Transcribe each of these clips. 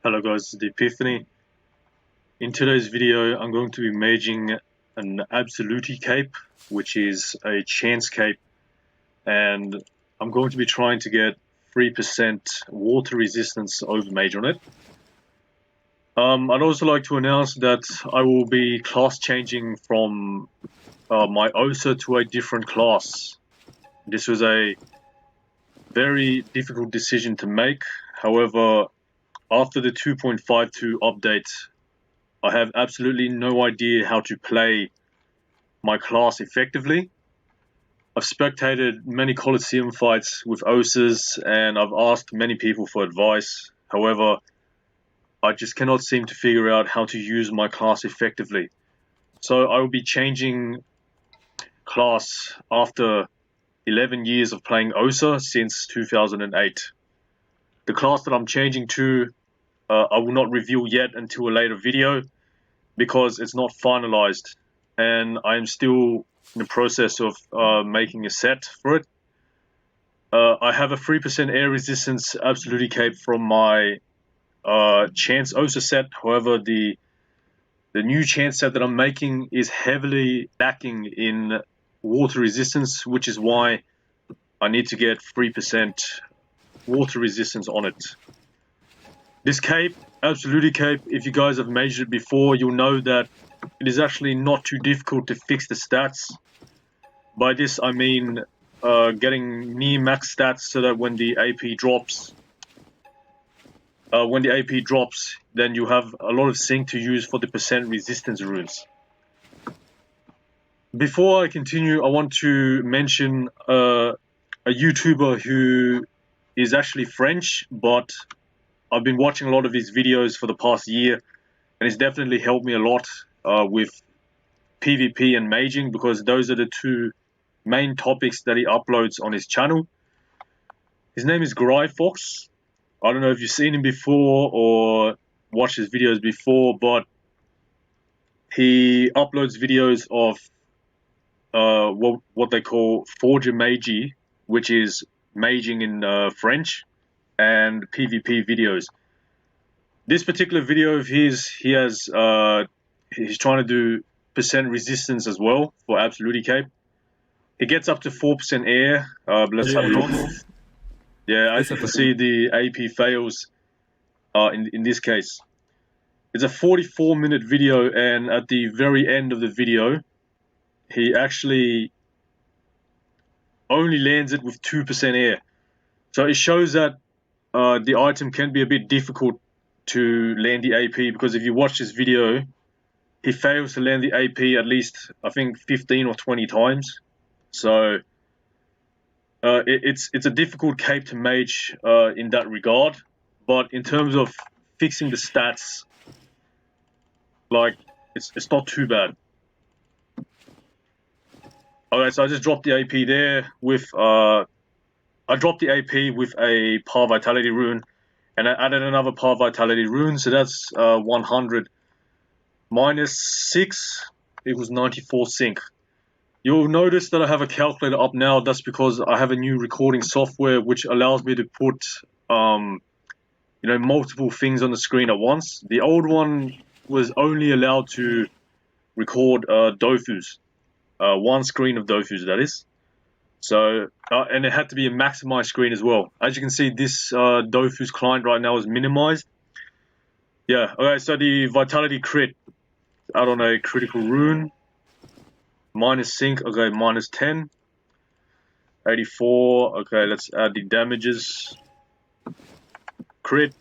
Hello guys, this is the-epiphany. In today's video I'm going to be maging an Absoluti cape, which is a chance cape, and I'm going to be trying to get 3% water resistance overmage on it. I'd also like to announce that I will be class changing from my OSA to a different class. This was a very difficult decision to make. However, after the 2.52 update, I have absolutely no idea how to play my class effectively. I've spectated many Coliseum fights with OSAs and I've asked many people for advice. However, I just cannot seem to figure out how to use my class effectively. So I will be changing class after 11 years of playing OSA since 2008. The class that I'm changing to, I will not reveal yet until a later video because it's not finalized and I am still in the process of making a set for it. I have a 3% air resistance Absoluti cape from my chance OSA set. However, the new chance set that I'm making is heavily lacking in water resistance, which is why I need to get 3% water resistance on it. This cape, Absoluti cape, if you guys have measured it before, you'll know that it is actually not too difficult to fix the stats. By this I mean getting near max stats so that when the AP drops, then you have a lot of sync to use for the percent resistance runes. Before I continue, I want to mention a YouTuber who is actually French, but I've been watching a lot of his videos for the past year, and it's definitely helped me a lot with PvP and maging, because those are the two main topics that he uploads on his channel. His name is Fox. I don't know if you've seen him before or watched his videos before, but he uploads videos of what they call Overmaging, which is maging in French, and PvP videos. This particular video of his, he's trying to do percent resistance as well for Absoluti cape. He gets up to 4% air, but let's have a look. Yeah, as you can see, the AP fails in this case. It's a 44-minute video, and at the very end of the video, he actually only lands it with 2% air. So it shows that the item can be a bit difficult to land the AP, because if you watch this video, he fails to land the AP at least, I think, 15 or 20 times. So it's a difficult cape to mage in that regard. But in terms of fixing the stats, like, it's not too bad. Okay, so I just dropped the AP there with I dropped the AP with a Power Vitality rune, and I added another Power Vitality rune, so that's 100 minus 6 equals 94 sync. You'll notice that I have a calculator up now. That's because I have a new recording software which allows me to put multiple things on the screen at once. The old one was only allowed to record Dofus, one screen of Dofus, that is. So, and it had to be a maximized screen as well. As you can see, this Dofus client right now is minimized. Yeah, okay, so the Vitality crit, add on a critical rune, minus sync, okay, minus 10, 84, okay, let's add the damages, crit,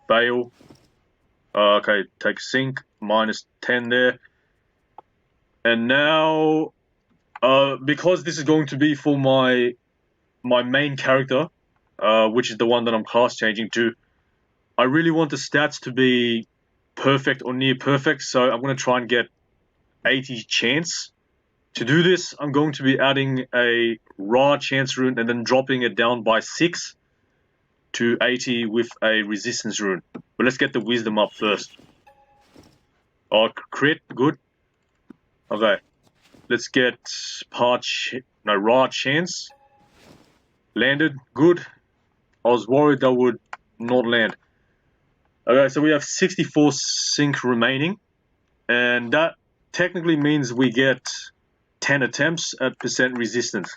fail, okay, take sync, minus 10 there, and now, because this is going to be for my main character, which is the one that I'm class changing to, I really want the stats to be perfect or near perfect, so I'm going to try and get 80 chance. To do this, I'm going to be adding a raw chance rune and then dropping it down by 6 to 80 with a resistance rune. But let's get the wisdom up first. Oh, crit, good. Okay. Let's get raw chance. Landed, good. I was worried that would not land. Okay, so we have 64 sync remaining, and that technically means we get 10 attempts at percent resistance.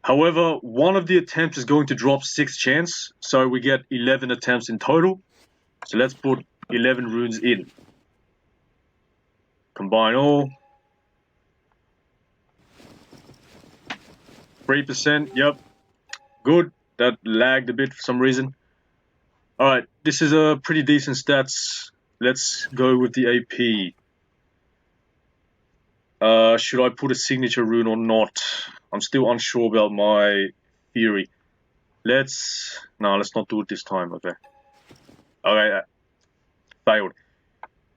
However, one of the attempts is going to drop 6 chance, so we get 11 attempts in total. So let's put 11 runes in. Combine all. 3%, yep. Good. That lagged a bit for some reason. Alright, this is a pretty decent stats. Let's go with the AP. Should I put a signature rune or not? I'm still unsure about my theory. Let's not do it this time, okay. Okay, failed.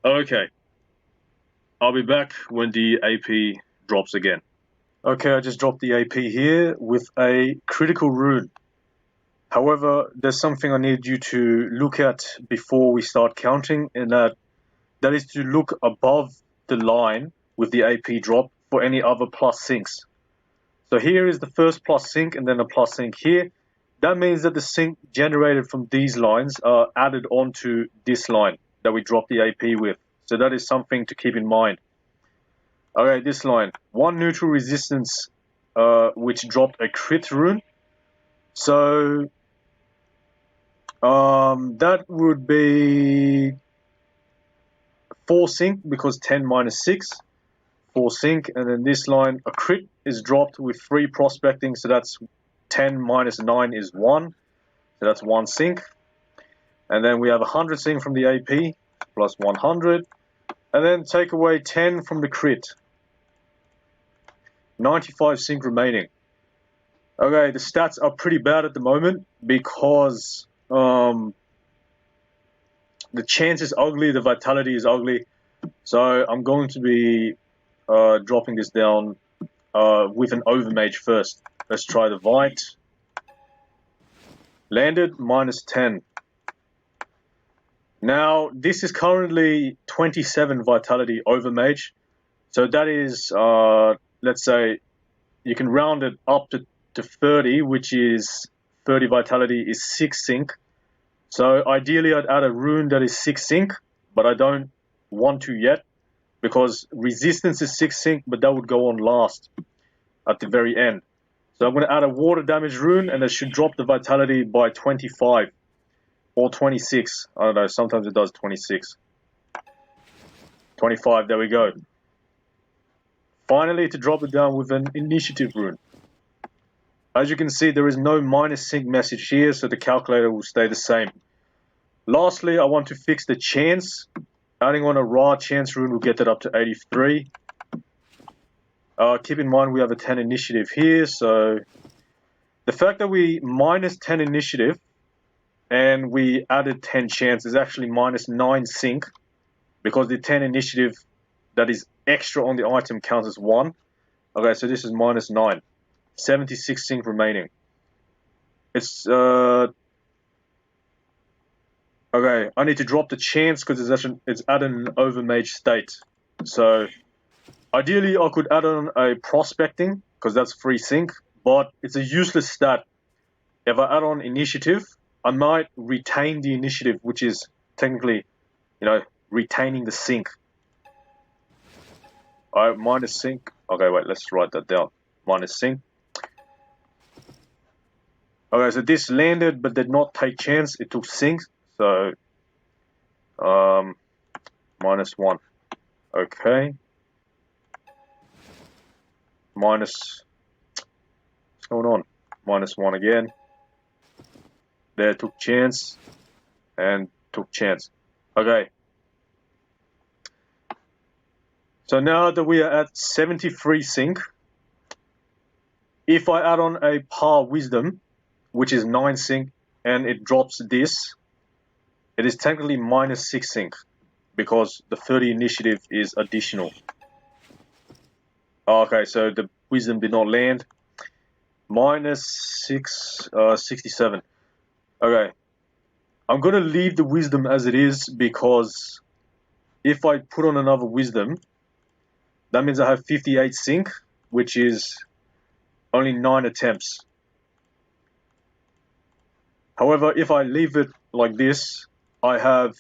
Okay. I'll be back when the AP drops again. Okay, I just dropped the AP here with a critical rune. However, there's something I need you to look at before we start counting, and that is to look above the line with the AP drop for any other plus syncs. So here is the first plus sync and then a plus sync here. That means that the sync generated from these lines are added onto this line that we dropped the AP with. So that is something to keep in mind. Okay, this line. 1 neutral resistance which dropped a crit rune. So that would be 4 sync because 10 minus 6. 4 sync, and then this line, a crit is dropped with 3 prospecting, so that's 10 minus 9 is 1. So that's 1 sync. And then we have 100 sync from the AP plus 100. And then take away 10 from the crit. 95 sync remaining. Okay, the stats are pretty bad at the moment because the chance is ugly, the vitality is ugly. So I'm going to be dropping this down with an overmage first. Let's try the Vite. Landed, minus 10. Now, this is currently 27 vitality overmage. So that is, let's say, you can round it up to 30, which is 30 vitality is 6 sync. So ideally I'd add a rune that is 6 sync, but I don't want to yet because resistance is 6 sync, but that would go on last at the very end. So I'm going to add a water damage rune, and it should drop the vitality by 25 or 26. I don't know, sometimes it does 26. 25, there we go. Finally, to drop it down with an initiative rune. As you can see, there is no minus sync message here, so the calculator will stay the same. Lastly, I want to fix the chance. Adding on a raw chance rune will get that up to 83. Keep in mind we have a 10 initiative here, so the fact that we minus 10 initiative and we added 10 chance is actually minus 9 sync, because the 10 initiative that is extra on the item counts as 1. Okay, so this is minus 9. 76 sync remaining. It's okay, I need to drop the chance because it's at an overmage state. So ideally I could add on a prospecting because that's free sync, but it's a useless stat. If I add on initiative, I might retain the initiative, which is technically, retaining the sync. Alright, minus sync. Okay, wait, let's write that down. Minus sync. Okay, so this landed but did not take chance. It took sync, so minus 1. Okay. Minus, what's going on? Minus 1 again. There, took chance and took chance. Okay. So now that we are at 73 sync, if I add on a par wisdom, which is 9 sync, and it drops this, it is technically minus 6 sync because the 30 initiative is additional. Okay, so the wisdom did not land. Minus 6, 67. Okay, I'm going to leave the wisdom as it is because if I put on another wisdom, that means I have 58 sync, which is only 9 attempts. However, if I leave it like this, I have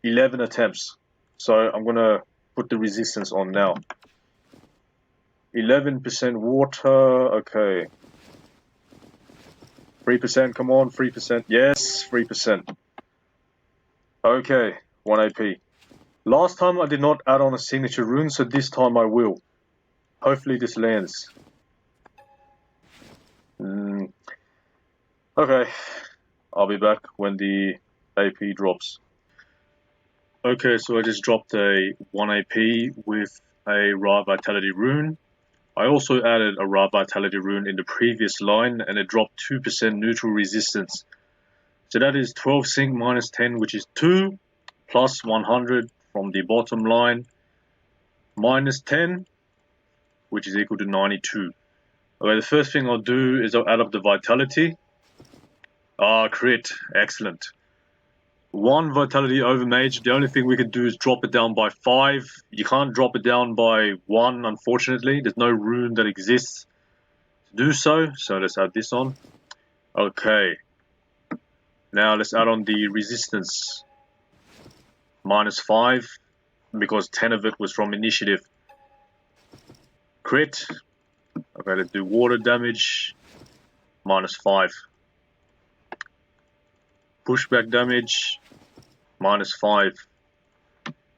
11 attempts. So I'm going to put the resistance on now. 11% water, okay. 3%, come on, 3%. Yes, 3%. Okay, 1 AP. Last time I did not add on a signature rune, so this time I will. Hopefully this lands. Okay, I'll be back when the AP drops. Okay, so I just dropped a 1 AP with a Raw Vitality rune. I also added a Raw Vitality rune in the previous line, and it dropped 2% neutral resistance. So that is 12 sync minus 10, which is 2, plus 100 from the bottom line, minus 10, which is equal to 92. Okay, the first thing I'll do is I'll add up the Vitality. Ah, crit, excellent. 1 Vitality Overmage, the only thing we can do is drop it down by 5. You can't drop it down by 1, unfortunately. There's no rune that exists to do so, so let's add this on. Okay. Now let's add on the resistance. Minus 5, because 10 of it was from initiative. Crit. Okay, let's do water damage. Minus 5. Pushback damage. Minus 5.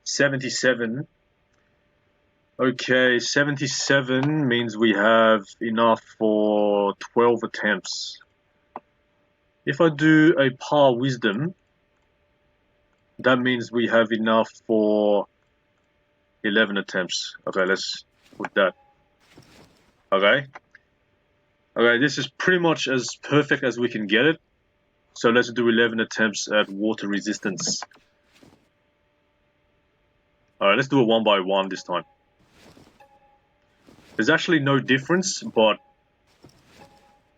77. Okay, 77 means we have enough for 12 attempts. If I do a par wisdom, that means we have enough for 11 attempts. Okay, let's put that. Okay. Okay, this is pretty much as perfect as we can get it. So let's do 11 attempts at water resistance. Alright, let's do it 1 by 1 this time. There's actually no difference, but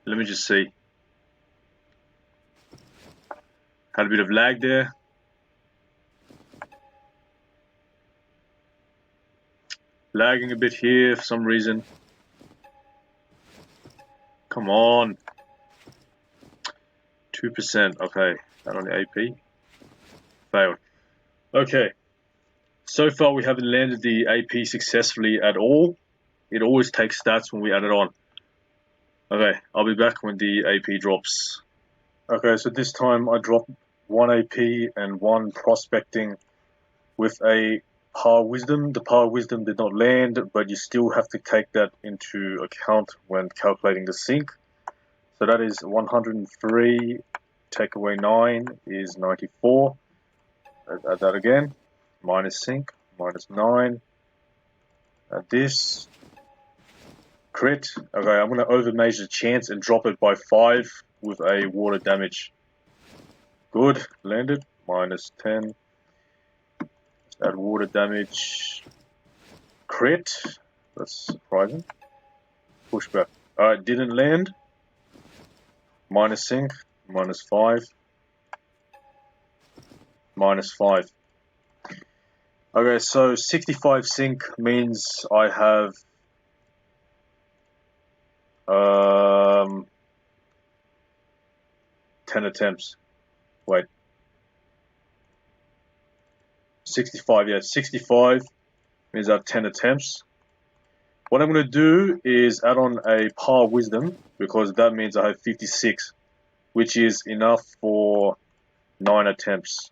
let me just see. Had a bit of lag there. Lagging a bit here for some reason. Come on. 2%. Okay, that on the AP. Failed. Okay. So far we haven't landed the AP successfully at all. It always takes stats when we add it on. Okay, I'll be back when the AP drops. Okay, so this time I dropped 1 AP and 1 prospecting with a par wisdom. The par wisdom did not land, but you still have to take that into account when calculating the sync. So that is 103, take away 9 is 94. Let's add that again. Minus sync, minus 9. Add this. Crit. Okay, I'm going to overmage the chance and drop it by 5 with a water damage. Good, landed. Minus 10. Let's add water damage. Crit. That's surprising. Pushback. Alright, didn't land. Minus sync. Minus 5. Minus 5. Okay, so 65 sync means I have 10 attempts. Wait. 65, yeah, 65 means I have 10 attempts. What I'm going to do is add on a par wisdom, because that means I have 56, which is enough for 9 attempts.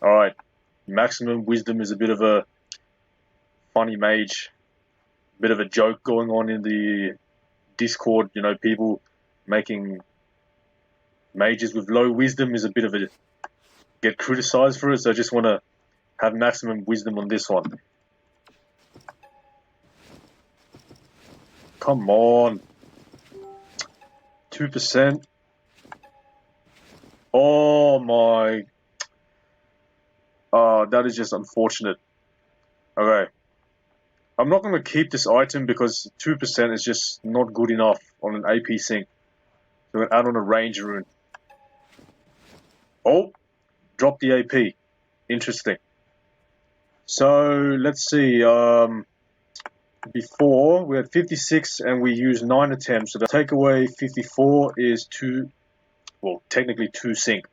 Alright, maximum wisdom is a bit of a funny mage. Bit of a joke going on in the Discord, you know, people making mages with low wisdom is a bit of a get criticized for it, so I just want to have maximum wisdom on this one. Come on. 2%. Oh my. That is just unfortunate. Okay. I'm not going to keep this item because 2% is just not good enough on an AP sync. So I'm going to add on a range rune. Oh, drop the AP. Interesting. So let's see. Before we had 56 and we used 9 attempts. So the take away 54 is 2. well, technically 2 zinc.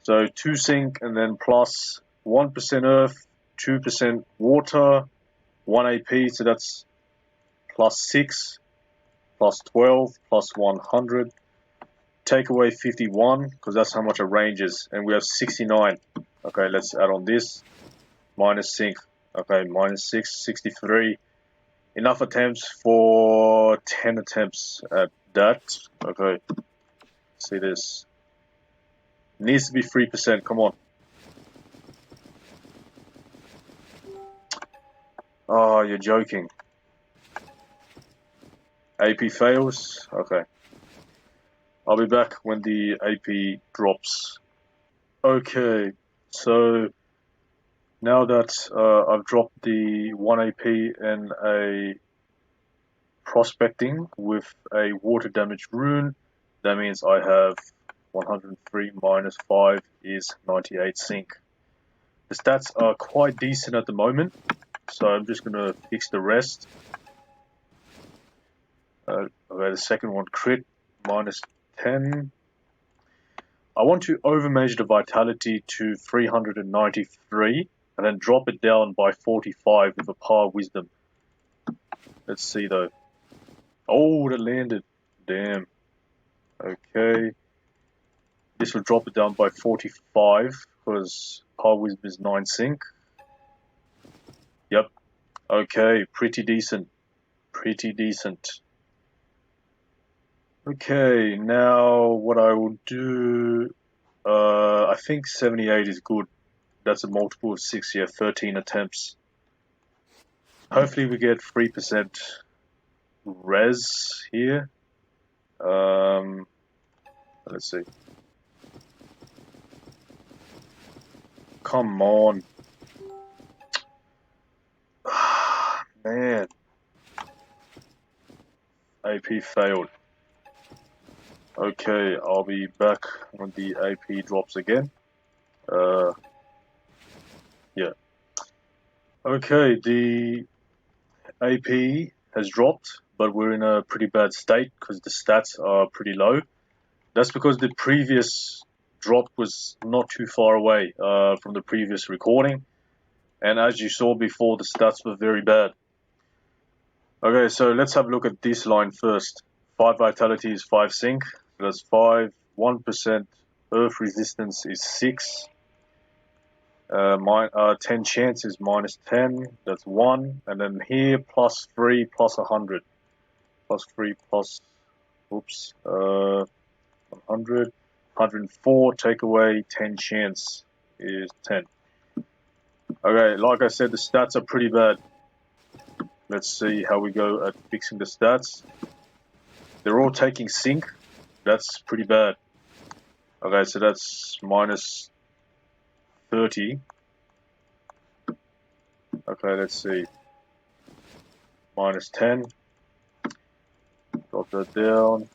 So 2 zinc and then plus 1% earth, 2% water, 1 AP, so that's plus 6, plus 12, plus 100. Take away 51, because that's how much a range is, and we have 69. Okay, let's add on this. Minus zinc. Okay, minus 6, 63. Enough attempts for 10 attempts at that. Okay, see this. Needs to be 3%, come on. Oh, you're joking. AP fails? Okay. I'll be back when the AP drops. Okay, so now that I've dropped the 1 AP and a prospecting with a water damage rune, that means I have 103 minus 5 is 98 zinc. The stats are quite decent at the moment, so I'm just going to fix the rest. Okay, the second one crit, minus 10. I want to overmeasure the vitality to 393 and then drop it down by 45 with a power wisdom. Let's see though. Oh, that landed. Damn. Okay. This will drop it down by 45 because power wisdom is 9 zinc. Yep. Okay, pretty decent. Pretty decent. Okay, now what I will do, I think 78 is good. That's a multiple of 6 here, 13 attempts. Hopefully we get 3% res here. Let's see. Come on. Man. AP failed. Okay, I'll be back when the AP drops again. Yeah. Okay, the AP has dropped, but we're in a pretty bad state because the stats are pretty low. That's because the previous drop was not too far away from the previous recording. And as you saw before, the stats were very bad. Okay, so let's have a look at this line first. 5 vitality is 5 zinc. That's 5. 1% earth resistance is 6. 10 chance is minus 10. That's 1. And then here, plus 3, plus 100. Plus 3, plus... Oops. 100. 104. Take away 10 chance is 10. Okay, like I said, the stats are pretty bad. Let's see how we go at fixing the stats. They're all taking zinc. That's pretty bad. Okay, so that's minus 30. Okay, let's see. Minus 10. Drop that down.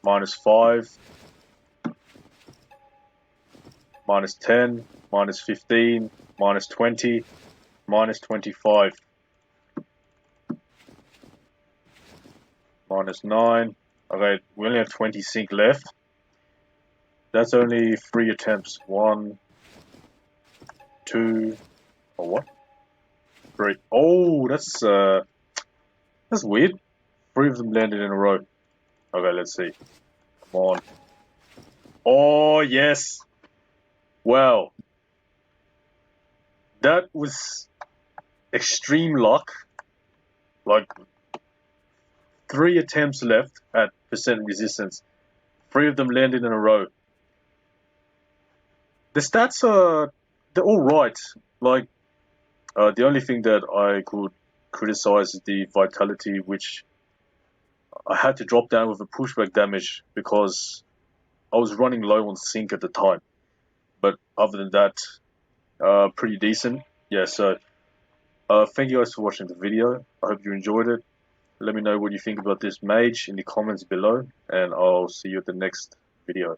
Minus 5. Minus 10. Minus 15. Minus 20. Minus 25. Minus 9. Okay, we only have 20 zinc left. That's only 3 attempts. 1, 2, or what? 3. Oh, that's weird. 3 of them landed in a row. Okay, let's see. Come on. Oh, yes. Wow. That was extreme luck. Like, 3 attempts left at percent resistance. 3 of them landed in a row. The stats are, they're all right. Like, the only thing that I could criticize is the vitality, which I had to drop down with a pushback damage because I was running low on zinc at the time. But other than that, pretty decent. Yeah, so thank you guys for watching the video. I hope you enjoyed it. Let me know what you think about this mage in the comments below, and I'll see you at the next video.